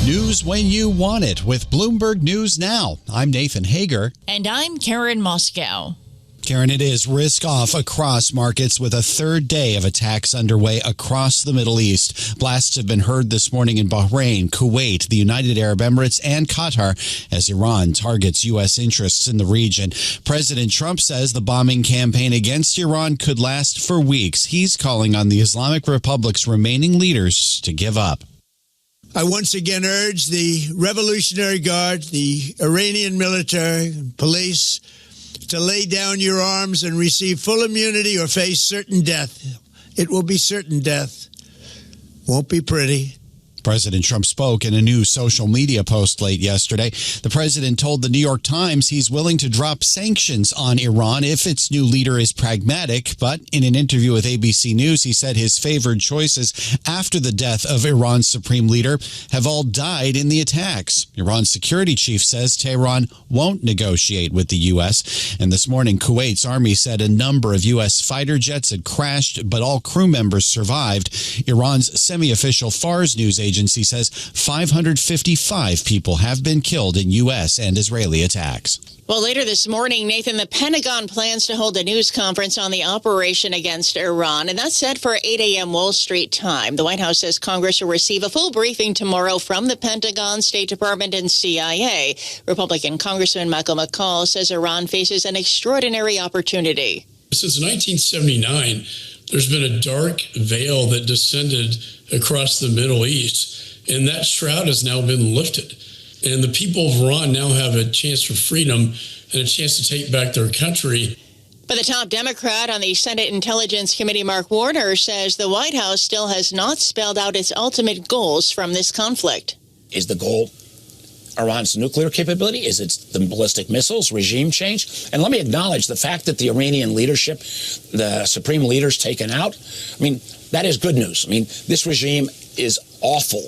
News when you want it with Bloomberg News Now. I'm Nathan Hager. And I'm Karen Moscow. Karen, it is risk off across markets with a third day of attacks underway across the Middle East. Blasts have been heard this morning in Bahrain, Kuwait, the United Arab Emirates, and Qatar as Iran targets U.S. interests in the region. President Trump says the bombing campaign against Iran could last for weeks. He's calling on the Islamic Republic's remaining leaders to give up. I once again urge the Revolutionary Guard, the Iranian military and police to lay down your arms and receive full immunity or face certain death. It will be certain death. Won't be pretty. President Trump spoke in a new social media post late yesterday. The president told the New York Times he's willing to drop sanctions on Iran if its new leader is pragmatic. But in an interview with ABC News, he said his favored choices after the death of Iran's supreme leader have all died in the attacks. Iran's security chief says Tehran won't negotiate with the U.S. And this morning, Kuwait's army said a number of U.S. fighter jets had crashed, but all crew members survived. Iran's semi-official Fars news agency says 555 people have been killed in U.S. and Israeli attacks. Well, later this morning, Nathan, the Pentagon plans to hold a news conference on the operation against Iran, and that's set for 8 a.m. Wall Street time. The White House says Congress will receive a full briefing tomorrow from the Pentagon, State Department, and CIA. Republican Congressman Michael McCall says Iran faces an extraordinary opportunity. Since 1979, there's been a dark veil that descended across the Middle East, and that shroud has now been lifted. And the people of Iran now have a chance for freedom and a chance to take back their country. But the top Democrat on the Senate Intelligence Committee, Mark Warner, says the White House still has not spelled out its ultimate goals from this conflict. Is the goal Iran's nuclear capability? Is it the ballistic missiles, regime change? And let me acknowledge the fact that the Iranian leadership, the supreme leader's taken out. I mean, that is good news. I mean, this regime is awful.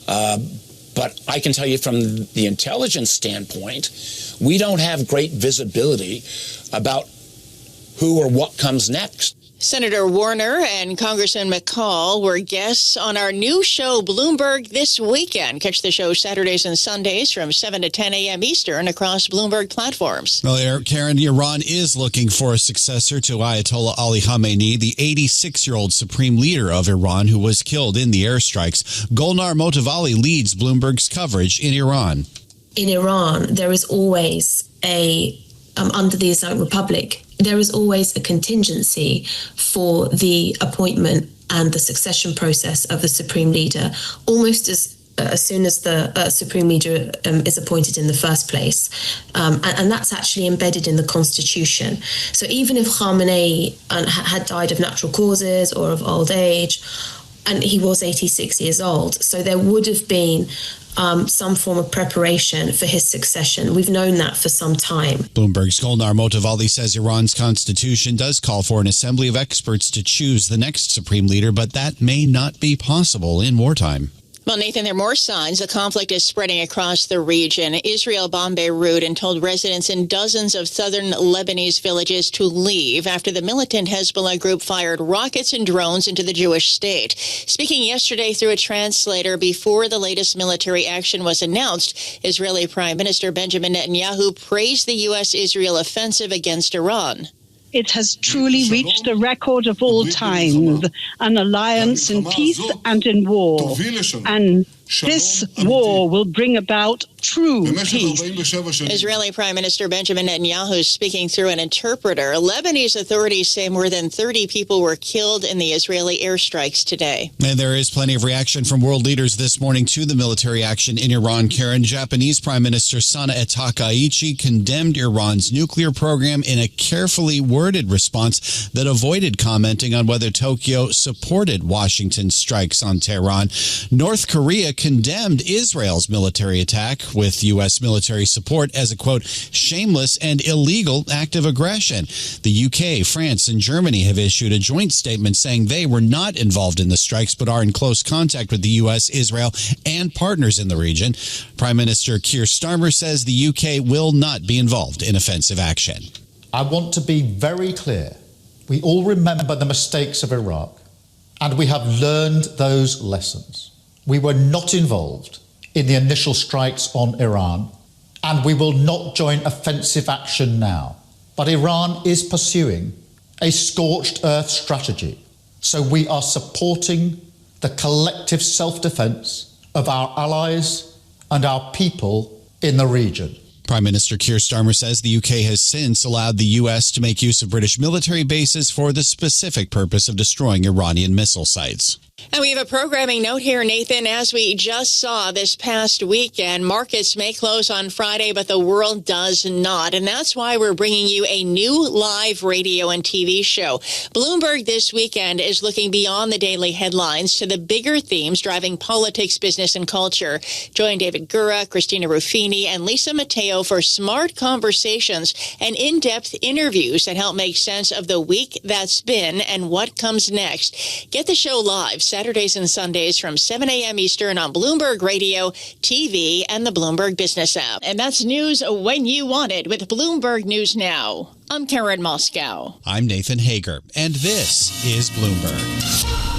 But I can tell you from the intelligence standpoint, we don't have great visibility about who or what comes next. Senator Warner and Congressman McCall were guests on our new show, Bloomberg This Weekend. Catch the show Saturdays and Sundays from 7 to 10 a.m. Eastern across Bloomberg platforms. Well, Karen, Iran is looking for a successor to Ayatollah Ali Khamenei, the 86-year-old supreme leader of Iran who was killed in the airstrikes. Golnar Motovali leads Bloomberg's coverage in Iran. In Iran, there is always under the Islamic Republic, there is always a contingency for the appointment and the succession process of the supreme leader, almost as soon as the supreme leader is appointed in the first place. And that's actually embedded in the constitution. So even if Khamenei had died of natural causes or of old age, and he was 86 years old, so there would have been some form of preparation for his succession. We've known that for some time. Bloomberg's Golnar Motovali says Iran's constitution does call for an assembly of experts to choose the next supreme leader, but that may not be possible in wartime. Well, Nathan, there are more signs the conflict is spreading across the region. Israel bombed Beirut and told residents in dozens of southern Lebanese villages to leave after the militant Hezbollah group fired rockets and drones into the Jewish state. Speaking yesterday through a translator before the latest military action was announced, Israeli Prime Minister Benjamin Netanyahu praised the U.S.-Israel offensive against Iran. It has truly reached a record of all times, an alliance in peace and in war. And this war will bring about true peace. Israeli Prime Minister Benjamin Netanyahu speaking through an interpreter. Lebanese authorities say more than 30 people were killed in the Israeli airstrikes today. And there is plenty of reaction from world leaders this morning to the military action in Iran. Karen, Japanese Prime Minister Sana Takaichi condemned Iran's nuclear program in a carefully worded response that avoided commenting on whether Tokyo supported Washington's strikes on Tehran. North Korea condemned Israel's military attack with U.S. military support as a, quote, shameless and illegal act of aggression. The UK, France, and Germany have issued a joint statement saying they were not involved in the strikes but are in close contact with the U.S., Israel, and partners in the region. Prime Minister Keir Starmer says the UK will not be involved in offensive action. I want to be very clear. We all remember the mistakes of Iraq, and we have learned those lessons. We were not involved in the initial strikes on Iran, and we will not join offensive action now. But Iran is pursuing a scorched earth strategy, so we are supporting the collective self-defense of our allies and our people in the region. Prime Minister Keir Starmer says the UK has since allowed the US to make use of British military bases for the specific purpose of destroying Iranian missile sites. And we have a programming note here, Nathan. As we just saw this past weekend, markets may close on Friday, but the world does not. And that's why we're bringing you a new live radio and TV show. Bloomberg this weekend is looking beyond the daily headlines to the bigger themes driving politics, business, and culture. Join David Gura, Christina Ruffini, and Lisa Matteo for smart conversations and in-depth interviews that help make sense of the week that's been and what comes next. Get the show live Saturdays and Sundays from 7 a.m. Eastern on Bloomberg Radio, TV, and the Bloomberg Business app. And that's news when you want it with Bloomberg News Now. I'm Karen Moscow. I'm Nathan Hager, and this is Bloomberg.